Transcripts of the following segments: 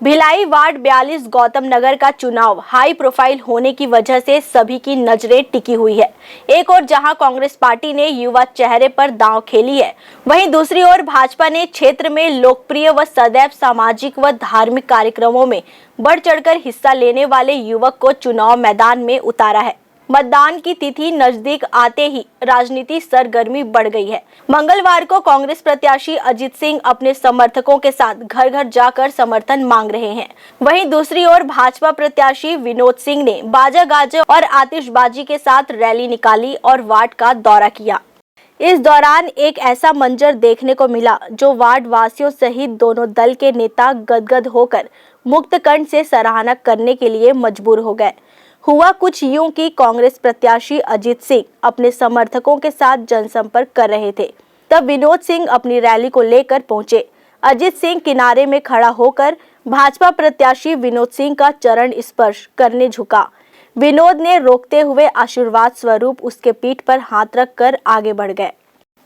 Bhilai ward 42 Gautam Nagar का चुनाव high profile होने की वजह से सभी की नजरें टिकी हुई है। एक और जहां कांग्रेस पार्टी ने युवा चेहरे पर दांव खेली है, वहीं दूसरी ओर भाजपा ने क्षेत्र में लोकप्रिय व सदैव सामाजिक व धार्मिक कार्यक्रमों में बढ़ चढ़कर हिस्सा लेने वाले युवक को चुनाव मैदान में उतारा है। मतदान की तिथि नजदीक आते ही राजनीति सरगर्मी बढ़ गई है। मंगलवार को कांग्रेस प्रत्याशी अजित सिंह अपने समर्थकों के साथ घर घर जाकर समर्थन मांग रहे हैं। वहीं दूसरी ओर भाजपा प्रत्याशी विनोद सिंह ने बाजा गाजा और आतिशबाजी के साथ रैली निकाली और वार्ड का दौरा किया। इस दौरान एक ऐसा मंजर देखने को मिला जो वार्ड वासियों सहित दोनों दल के नेता गदगद होकर मुक्त कंठ से सराहना करने के लिए मजबूर हो गए। हुआ कुछ यूं कि कांग्रेस प्रत्याशी अजित सिंह अपने समर्थकों के साथ जनसंपर्क कर रहे थे, तब विनोद सिंह अपनी रैली को लेकर पहुंचे। अजित सिंह किनारे में खड़ा होकर भाजपा प्रत्याशी विनोद सिंह का चरण स्पर्श करने झुका। विनोद ने रोकते हुए आशीर्वाद स्वरूप उसके पीठ पर हाथ रखकर आगे बढ़ गए।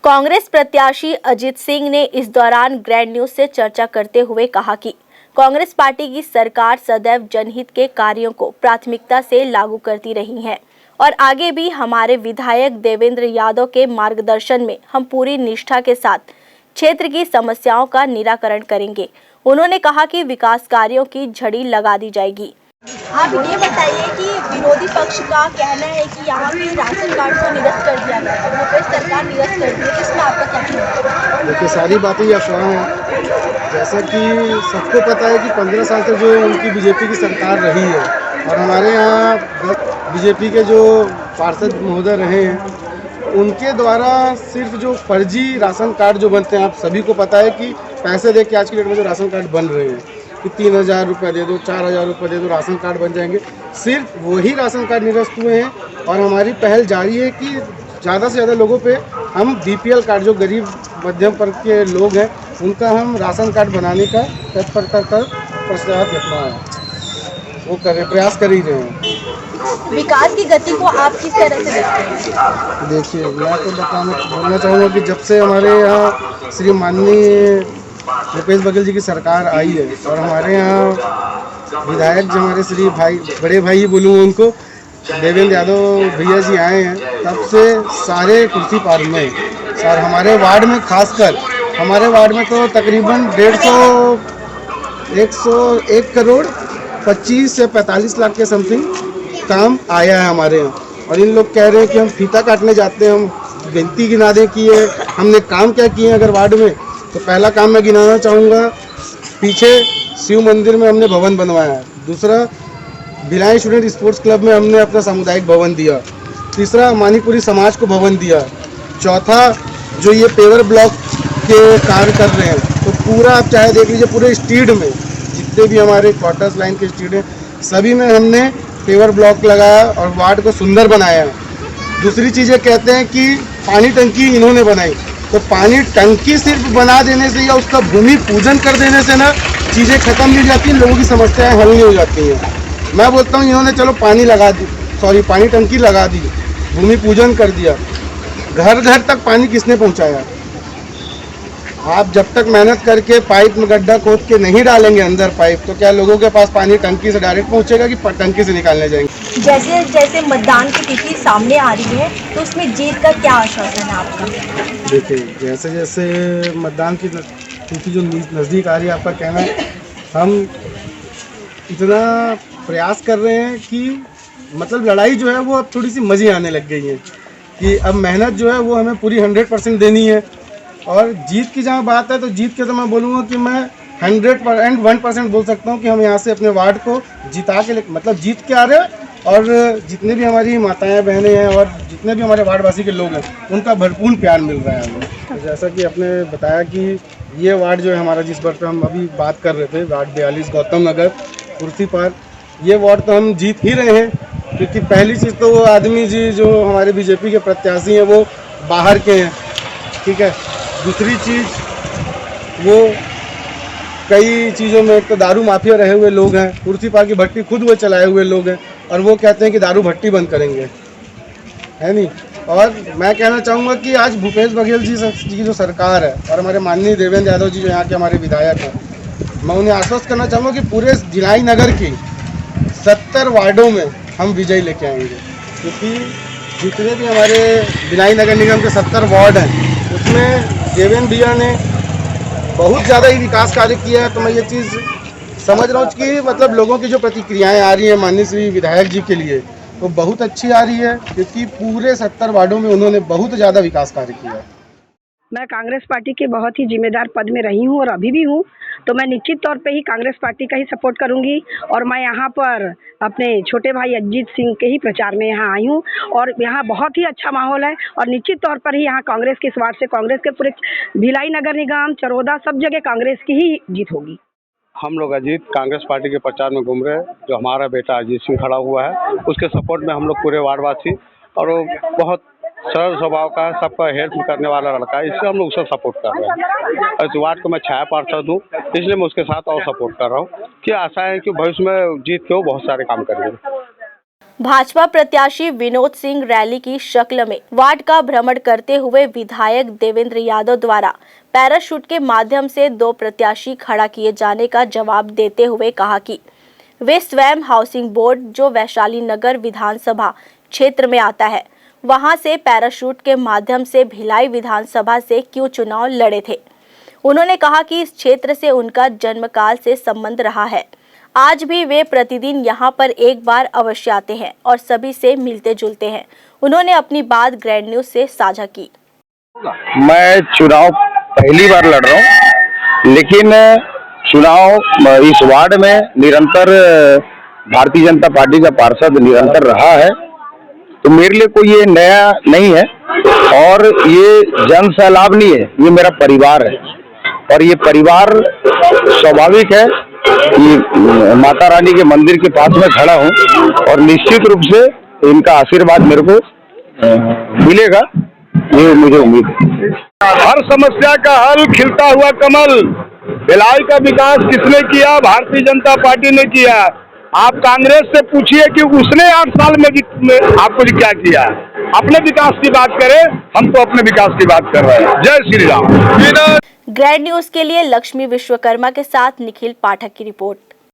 कांग्रेस प्रत्याशी अजित सिंह ने इस दौरान ग्रैंड न्यूज से चर्चा करते हुए कहा कि कांग्रेस पार्टी की सरकार सदैव जनहित के कार्यों को प्राथमिकता से लागू करती रही है और आगे भी हमारे विधायक देवेंद्र यादव के मार्गदर्शन में हम पूरी निष्ठा के साथ क्षेत्र की समस्याओं का निराकरण करेंगे। उन्होंने कहा कि विकास कार्यों की झड़ी लगा दी जाएगी। आप ये बताइए कि विरोधी पक्ष का कहना है कि यहाँ के राशन कार्ड को निरस्त कर दिया गया है, यूपीएस सरकार निरस्त कर दी है, इसमें आपका क्या कहना है? देखिए, सारी बातें अफवाह हैं। जैसा कि सबको पता है कि 15 साल से जो उनकी बीजेपी की सरकार रही है और हमारे यहाँ बीजेपी के जो पार्षद महोदय रहे हैं, उनके द्वारा सिर्फ जो फर्जी राशन कार्ड जो बनते हैं, आप सभी को पता है कि पैसे दे के आज की डेट में जो राशन कार्ड बन रहे हैं कि 3000 रुपये दे दो, 4000 रुपये दे दो, राशन कार्ड बन जाएंगे। सिर्फ वही राशन कार्ड निरस्त हुए हैं और हमारी पहल जारी है कि ज़्यादा से ज़्यादा लोगों पे हम बीपीएल कार्ड, जो गरीब मध्यम वर्ग के लोग हैं, उनका हम राशन कार्ड बनाने का तत्परता कर प्रयास रखना है, वो प्रयास कर ही रहे हैं। विकास की गति को आप किस तरह से देखते हैं? देखिए, मैं तो बोलना चाहूँगा कि जब से हमारे यहाँ श्री माननीय भूपेश बघेल जी की सरकार आई है और हमारे यहाँ विधायक जो हमारे श्री भाई, बड़े भाई ही बोलूँगा उनको, देवेंद्र यादव भैया जी आए हैं, तब से सारे कुर्सी पार में सर हमारे वार्ड में, खासकर हमारे वार्ड में तो तकरीबन 101 करोड़ 25 से 45 लाख के समथिंग काम आया है हमारे यहाँ। और इन लोग कह रहे हैं कि हम फीता काटने जाते हैं, हम गिनती गिना दें कि ये हमने काम क्या किए अगर वार्ड में, तो पहला काम मैं गिनाना चाहूँगा, पीछे शिव मंदिर में हमने भवन बनवाया है। दूसरा, भिलाई स्टूडेंट स्पोर्ट्स क्लब में हमने अपना सामुदायिक भवन दिया। तीसरा, मानीपुरी समाज को भवन दिया। चौथा, जो ये पेवर ब्लॉक के कार्य कर रहे हैं, तो पूरा आप चाहे देख लीजिए, पूरे स्ट्रीट में जितने भी हमारे क्वार्टर्स लाइन के स्ट्रीट हैं, सभी में हमने पेवर ब्लॉक लगाया और वार्ड को सुंदर बनाया है। दूसरी चीज़ें कहते हैं कि पानी टंकी इन्होंने बनाई, तो पानी टंकी सिर्फ बना देने से या उसका भूमि पूजन कर देने से ना चीज़ें खत्म नहीं हो जाती, लोगों की समस्याएं हल नहीं हो जाती हैं। मैं बोलता हूँ इन्होंने चलो पानी टंकी लगा दी, भूमि पूजन कर दिया, घर घर तक पानी किसने पहुँचाया? आप जब तक मेहनत करके पाइप में गड्ढा खोद के नहीं डालेंगे अंदर पाइप, तो क्या लोगों के पास पानी टंकी से डायरेक्ट पहुँचेगा कि टंकी से निकालने जाएंगे? जैसे जैसे मतदान की तिथि सामने आ रही है, तो उसमें जीत का क्या आश्वासन है आपका? देखिए, जैसे जैसे मतदान की तिथि जो नज़दीक आ रही है, आपका कहना है, हम इतना प्रयास कर रहे हैं कि मतलब लड़ाई जो है वो अब थोड़ी सी मज़े आने लग गई है कि अब मेहनत जो है वो हमें पूरी 100% देनी है। और जीत की जहाँ बात है, तो जीत के तो मैं बोलूँगा कि मैं 101% बोल सकता हूँ कि हम यहाँ से अपने वार्ड को जिता के मतलब जीत के आ रहे हैं। और जितने भी हमारी माताएं बहनें हैं और जितने भी हमारे वार्डवासी के लोग हैं, उनका भरपूर प्यार मिल रहा है हमें। तो जैसा कि आपने बताया कि ये वार्ड जो है हमारा, जिस वार्ड पर हम अभी बात कर रहे थे, वार्ड 42 गौतम नगर कुर्सी पार, ये वार्ड तो हम जीत ही रहे हैं, क्योंकि पहली चीज़ तो वो आदमी जी जो हमारे बीजेपी के प्रत्याशी हैं वो बाहर के हैं, ठीक है। दूसरी चीज़, वो कई चीज़ों में, एक तो दारू माफिया रहे हुए लोग हैं, कुर्सी पार की भट्टी खुद वो चलाए हुए लोग हैं, और वो कहते हैं कि दारू भट्टी बंद करेंगे, है नहीं। और मैं कहना चाहूँगा कि आज भूपेश बघेल जी की जो सरकार है और हमारे माननीय देवेंद्र यादव जी जो यहाँ के हमारे विधायक हैं, मैं उन्हें आश्वस्त करना चाहूँगा कि पूरे भिलाई नगर की 70 वार्डों में हम विजय लेके आएंगे, क्योंकि जितने भी हमारे भिलाई नगर निगम के 70 वार्ड हैं उसमें देवेंद्र भैया ने बहुत ज़्यादा ही विकास कार्य किया है। तो मैं ये चीज़ समझ रहा हूँ कि मतलब लोगों की जो प्रतिक्रियाएं आ रही हैं माननीय श्री विधायक जी के लिए वो बहुत अच्छी आ रही है, क्योंकि पूरे 70 वार्डों में उन्होंने बहुत ज़्यादा विकास कार्य किया है। मैं कांग्रेस पार्टी के बहुत ही जिम्मेदार पद में रही हूँ और अभी भी हूँ, तो मैं निश्चित तौर पे ही कांग्रेस पार्टी का ही सपोर्ट करूँगी। और मैं यहाँ पर अपने छोटे भाई अजीत सिंह के ही प्रचार में यहाँ आई हूँ और यहाँ बहुत ही अच्छा माहौल है और निश्चित तौर पर ही यहाँ कांग्रेस के इस वार्ड से कांग्रेस के पूरे भिलाई नगर निगम, चरोदा, सब जगह कांग्रेस की ही जीत होगी। हम लोग अजीत कांग्रेस पार्टी के प्रचार में घूम रहे हैं। जो हमारा बेटा अजीत सिंह खड़ा हुआ है उसके सपोर्ट में हम लोग पूरे वार्डवासी, और वो बहुत सरल स्वभाव का है, सबका हेल्प करने वाला लड़का है, इसलिए हम लोग उसे सपोर्ट कर रहे हैं। और इस वार्ड को मैं छाया पार्षद हूँ, इसलिए मैं उसके साथ और सपोर्ट कर रहा हूँ कि आशा है कि भविष्य में जीत के वो बहुत सारे काम करेंगे। भाजपा प्रत्याशी विनोद सिंह रैली की शक्ल में वार्ड का भ्रमण करते हुए विधायक देवेंद्र यादव द्वारा पैराशूट के माध्यम से 2 प्रत्याशी खड़ा किए जाने का जवाब देते हुए कहा कि वे स्वयं हाउसिंग बोर्ड जो वैशाली नगर विधानसभा क्षेत्र में आता है वहां से पैराशूट के माध्यम से भिलाई विधानसभा से क्यों चुनाव लड़े थे। उन्होंने कहा कि इस क्षेत्र से उनका जन्मकाल से संबंध रहा है। आज भी वे प्रतिदिन यहाँ पर एक बार अवश्य आते हैं और सभी से मिलते जुलते हैं। उन्होंने अपनी बात ग्रैंड न्यूज से साझा की। मैं चुनाव पहली बार लड़ रहा हूँ, लेकिन चुनाव इस वार्ड में निरंतर भारतीय जनता पार्टी का पार्षद निरंतर रहा है, तो मेरे लिए कोई ये नया नहीं है और ये जन सैलाब नहीं है, ये मेरा परिवार है। और ये परिवार स्वाभाविक है कि माता रानी के मंदिर के पास में खड़ा हूँ और निश्चित रूप से इनका आशीर्वाद मेरे को मिलेगा, ये मुझे उम्मीद है। हर समस्या का हल खिलता हुआ कमल। भिलाई का विकास किसने किया? भारतीय जनता पार्टी ने किया। आप कांग्रेस से पूछिए कि उसने 8 साल में आपको क्या किया। अपने विकास की बात करें, हम तो अपने विकास की बात कर रहे हैं। जय श्री राम। ग्रैंड न्यूज के लिए लक्ष्मी विश्वकर्मा के साथ निखिल पाठक की रिपोर्ट।